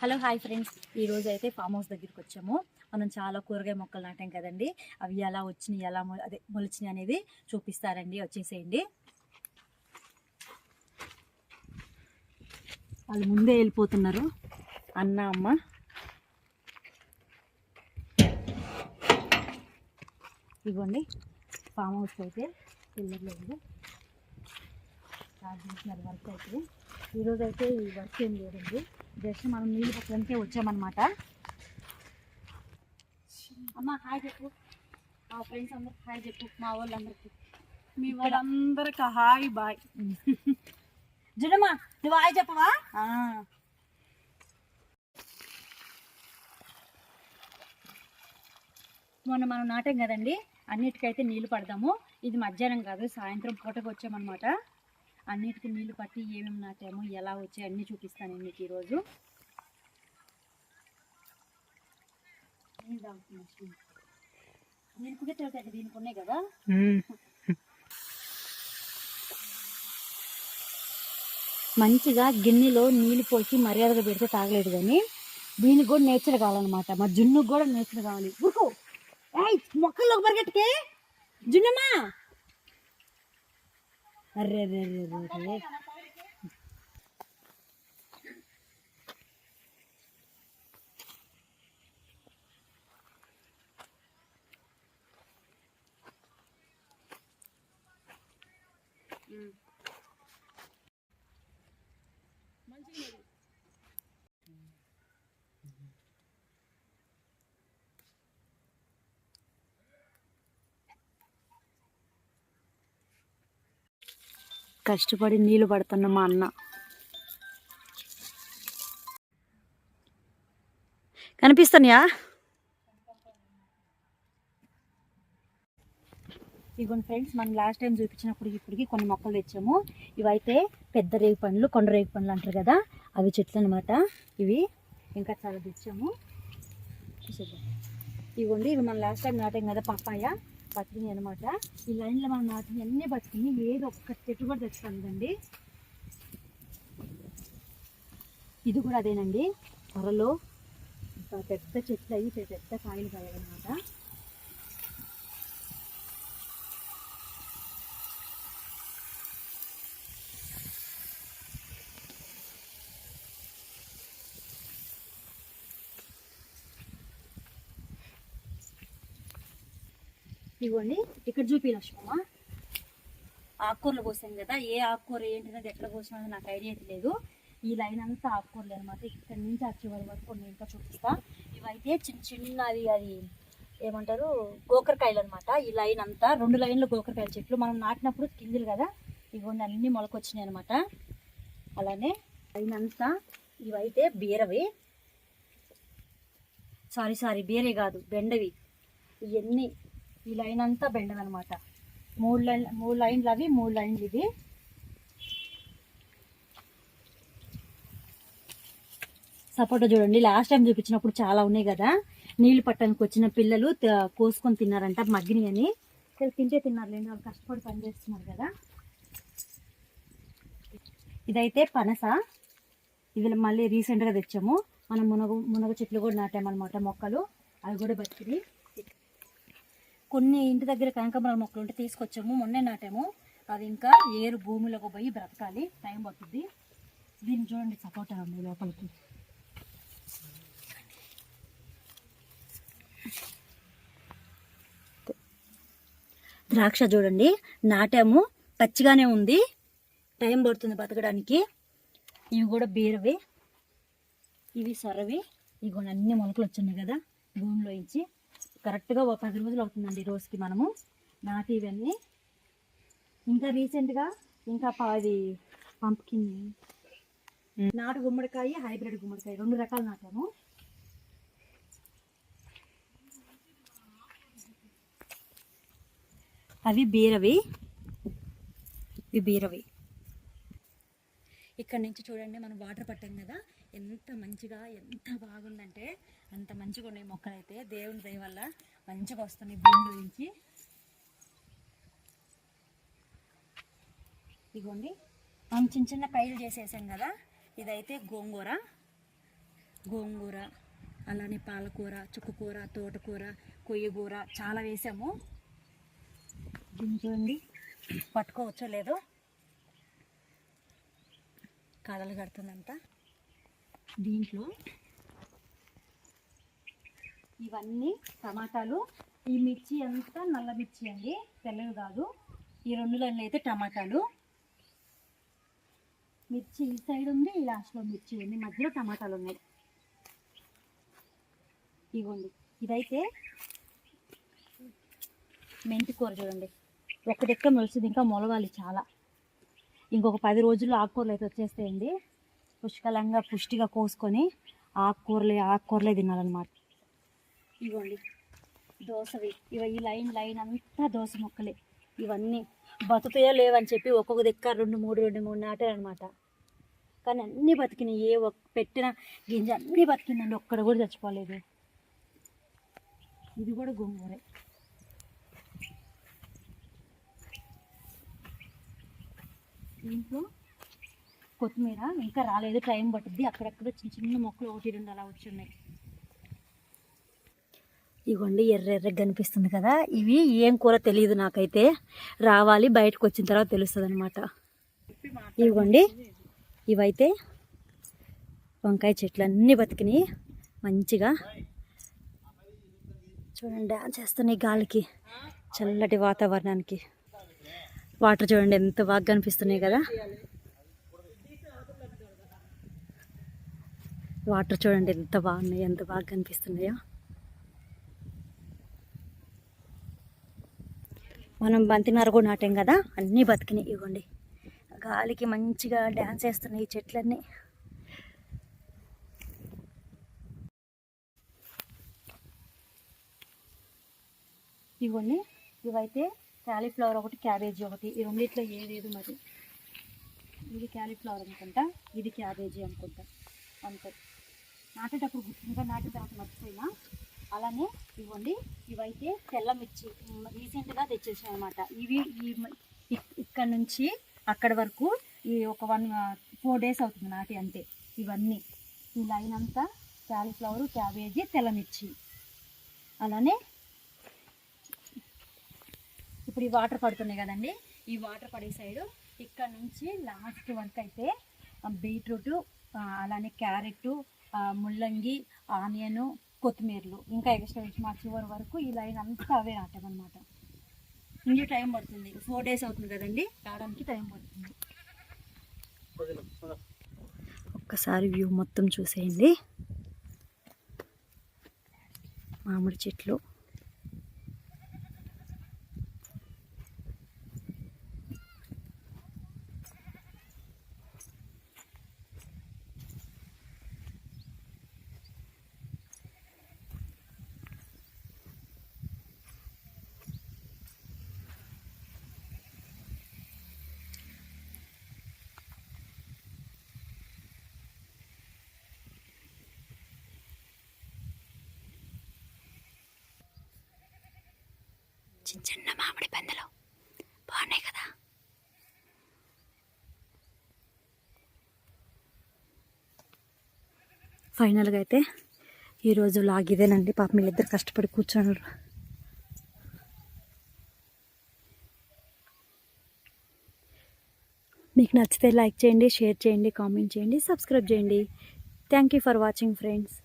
Hello hi friends, ఈరోజు అయితే farm house దగ్గరికి వచ్చాము. మనం చాలా కూరగాయ మొక్కలు నాటాం కదండి. అవి ఎలా వచ్చినాయి, ఎలా మొలిచినాయి అనేది చూపిస్తారండి. వచ్చేసేయండి. వాళ్ళు ముందే వెళ్ళిపోతున్నారు, అన్న అమ్మ. ఇవ్వండి ఫామ్ హౌస్ అయితే పిల్లర్లో ఉంది. స్టార్ట్ చేస్తున్నారు వర్క్ అయితే. ఈరోజు అయితే ఈ వర్క్ ఏం లేదండి, జస్ట్ మనం నీళ్ళు పక్కనకే వచ్చామన్నమాట. అమ్మ హాయ్ చెప్పు, మా ఫ్రెండ్స్ అందరికి హాయ్ చెప్పు, మా వాళ్ళందరికి. మీ వాళ్ళందరికి హాయ్ బాయ్. జునమ్మా నువ్వు హాయ్ చెప్పవా? మొన్న మనం నాటాం కదండి, అన్నిటికైతే నీళ్లు పడదాము. ఇది మధ్యాహ్నం కాదు, సాయంత్రం పూటకు వచ్చామన్నమాట. అన్నిటికీ నీళ్లు పట్టి ఏమేమి నాటామో, ఎలా వచ్చాయి అన్నీ చూపిస్తాను మీకు ఈరోజు. దీనికి తెలుసా, దీనికి ఉన్నాయి కదా. మంచిగా గిన్నెలో నీళ్ళు పోసి మర్యాదగా పెడితే తాగలేదు, కానీ దీనికి కూడా నేచర్ కావాలన్నమాట. మా జున్నుకు కూడా నేచర్ కావాలి. ఊరుకో మొక్కల్లోకి పరిగెట్టుకే జున్నమ్మా. అర్రే రే రే రే. కష్టపడి నీళ్ళు పడుతున్న మా అన్న. కనిపిస్తున్నాయా? ఇదిగోండి ఫ్రెండ్స్, మనం లాస్ట్ టైం చూపించినప్పుడు ఇప్పటికి కొన్ని మొక్కలు తెచ్చాము. ఇవైతే పెద్ద రేగు పండ్లు, కొండ రేగు పండ్లు అంటారు కదా, అవి చెట్లు అనమాట. ఇవి ఇంకా చాలా తెచ్చాము. ఇవ్వండి, ఇవి మనం లాస్ట్ టైం నాటాం కదా, పప్పాయ బతికినాయి అనమాట. ఈ లైన్లో మనం నాటిని అన్నీ బతికినాయి, ఏదో ఒక్క చెట్టు కూడా తెచ్చుకోలేదండి. ఇది కూడా అదేనండి, త్వరలో పెద్ద చెట్లు అయ్యి పెద్ద కాయలు కలగనమాట. ఇవ్వండి, ఇక్కడ చూపి లక్ష్మమ్మ. ఆకుకూరలు కోసాం కదా, ఏ ఆకుకూర ఏంటినది ఎక్కడ కోసినది నాకు ఐడియా లేదు. ఈ లైన్ అంతా ఆకుకూరలు అనమాట. ఇక్కడ నుంచి ఆ చివరి వరకు కొన్ని ఇంకా చూపిస్తా. ఇవైతే చిన్న చిన్నది, అది ఏమంటారు, గోకరకాయలు అనమాట. ఈ లైన్ అంతా 2 లైన్లు గోకరకాయల చెట్లు. మనం నాటినప్పుడు కిందలు కదా, ఇవన్నీ అన్నీ మొలకొచ్చినాయి అనమాట. అలానే లైన్ అంతా ఇవైతే బీరవి, సారీ బీరే కాదు, బెండవి. ఇవన్నీ ఈ లైన్ అంతా బెండవి అనమాట. 3 లైన్లు అవి, 3 లైన్లు ఇవి. సపోటా చూడండి, లాస్ట్ టైం చూపించినప్పుడు చాలా ఉన్నాయి కదా, నీళ్లు పట్టడానికి వచ్చిన పిల్లలు కోసుకొని తిన్నారంట, మగ్గిని అని. తింటే తిన్నారు లేండి, వాళ్ళు కష్టపడి పని చేస్తున్నారు కదా. ఇదైతే పనస, ఇవి మళ్ళీ రీసెంట్గా తెచ్చాము. మనం మునగ చెట్లు కూడా నాటామన్నమాట, మొక్కలు. అవి కూడా బతికి. కొన్ని ఇంటి దగ్గర కనకాంబరాల మొక్కలు ఉంటే తీసుకొచ్చాము, మొన్నే నాటాము. అది ఇంకా ఏరు భూమిలోకి పోయి బ్రతకాలి, టైం పడుతుంది. దీన్ని చూడండి, సపోటా ఉంది లోపలికి. ద్రాక్ష చూడండి, నాటాము, పచ్చిగానే ఉంది, టైం పడుతుంది బతకడానికి. ఇవి కూడా బీరవి, ఇవి సొరవి. ఇవి కూడా అన్ని మొలకలు వచ్చినాయి కదా భూమిలో ఇచ్చి. కరెక్ట్గా 10 రోజులు అవుతుందండి రోజుకి మనము నాటి ఇవన్నీ. ఇంకా రీసెంట్గా ఇంకా అది పంపుకిన్, నాటు గుమ్మడికాయ, హైబ్రిడ్ గుమ్మడికాయ, 2 రకాలు నాటాము. అవి బీరవి, ఇవి బీరవి. ఇక్కడ నుంచి చూడండి, మనం వాటర్ పట్టాం కదా, ఎంత మంచిగా, ఎంత బాగుందంటే అంత మంచిగా ఉన్నాయి మొక్కలు అయితే. దేవుని దయ వల్ల మంచిగా వస్తున్నాయి భూమిలో నుంచి. ఇదిగోండి, మనం చిన్న చిన్న కాయలు చేసేసాం కదా. ఇదైతే గోంగూర, గోంగూర, అలానే పాలకూర, చుక్కకూర, తోటకూర, కొయ్యగూర చాలా వేసాము. దీన్ని చూడండి, పట్టుకోవచ్చో లేదో, కళలు కడుతుందంతా. దీంట్లో ఇవన్నీ టమాటాలు, ఈ మిర్చి అంతా నల్ల మిర్చి అండి, తెల్లవి కాదు. ఈ 2 లైన్లు అయితే టమాటాలు. మిర్చి ఈ సైడ్ ఉంది, ఈ లాస్ట్లో మిర్చి ఉంది, మధ్యలో టమాటాలు ఉన్నాయి. ఇవ్వండి, ఇదైతే మెంతి కూర చూడండి, ఒక్కడెక్క మొలిసింది, ఇంకా మొలవాలి చాలా. ఇంకొక 10 రోజుల్లో ఆకుకూరలు అయితే వచ్చేస్తాయండి. పుష్కలంగా పుష్టిగా కోసుకొని ఆకుకూరలే తినాలన్నమాట. ఇవ్వండి దోసవి, ఈ లైన్ అంతా దోస మొక్కలే. ఇవన్నీ బతుకుతాయో లేవని చెప్పి ఒక్కొక్క దిక్క 2-3 నాటారనమాట. కానీ అన్నీ బతికినాయి, పెట్టిన గింజ అన్నీ బతికిందండి, ఒక్కడ కూడా చచ్చిపోలేదు. ఇది కూడా గోంగూరే. దీంట్లో కొత్తిమీర ఇంకా రాలేదు, టైం పట్టుద్ది. అక్కడక్కడ చిన్న చిన్న మొక్కలు 1-2 అలా వచ్చున్నాయి. ఇవ్వండి ఎర్రగా కనిపిస్తుంది కదా, ఇవి ఏం కూర తెలియదు నాకైతే, రావాలి బయటకు వచ్చిన తర్వాత తెలుస్తుంది అనమాట. ఇవ్వండి, ఇవైతే వంకాయ చెట్లు అన్నీ బతికినాయి మంచిగా. చూడండి డ్యాన్స్ చేస్తున్నాయి గాలికి, చల్లటి వాతావరణానికి. వాటర్ చూడండి ఎంత బాగా కనిపిస్తున్నాయి కదా, వాటర్ చూడండి ఎంత బాగున్నాయి, ఎంత బాగా కనిపిస్తున్నాయో. మనం బంతినార కూడా నాటాం కదా, అన్నీ బతికినాయి. ఇవ్వండి గాలికి మంచిగా డ్యాన్స్ చేస్తున్నాయి ఈ చెట్లన్నీ. ఇవ్వండి, ఇవైతే క్యాలీఫ్లవర్ ఒకటి, క్యాబేజీ ఒకటి, ఈ రెండిట్లో ఏదేది మరి. ఇది క్యాలీఫ్లవర్ అనుకుంటా, ఇది క్యాబేజీ అనుకుంటా, అంతే. నాటేటప్పుడు గుర్తుందిగా, నాటిన తర్వాత మర్చిపోయినా. అలానే ఇవ్వండి, ఇవైతే తెల్ల మిర్చి రీసెంట్గా తెచ్చేసాం అనమాట. ఇవి ఇక్కడ నుంచి అక్కడ వరకు ఈ ఒక 4 days అవుతుంది నాటి, అంతే. ఇవన్నీ ఈ లైన్ అంతా క్యాలీఫ్లవరు, క్యాబేజీ, తెల్ల మిర్చి. అలానే ఇప్పుడు ఈ వాటర్ పడుతున్నాయి కదండి, ఈ వాటర్ పడే సైడు ఇక్కడ నుంచి లాస్ట్ వరకు అయితే బీట్రూట్, అలానే క్యారెట్, ముల్లంగి, ఆనియను, కొత్తిమీరలు, ఇంకా ఎక్స్ట్రా మా చివరి వరకు ఈ లైన్ అంతా అవే నాటామన్నమాట. ఇంకే టైం పడుతుంది, 4 days అవుతుంది కదండి, రావడానికి టైం పడుతుంది. ఒక్కసారి వ్యూ మొత్తం చూసేయండి. మామిడి చెట్లు, చిన్న చిన్న మామిడి పందులు బాగున్నాయి కదా. ఫైనల్గా అయితే ఈరోజు లాగ్ ఇదేనండి. పాపం వీళ్ళిద్దరు కష్టపడి కూర్చున్నారు. మీకు నచ్చితే లైక్ చేయండి, షేర్ చేయండి, కామెంట్ చేయండి, సబ్స్క్రైబ్ చేయండి. Thank you for watching friends.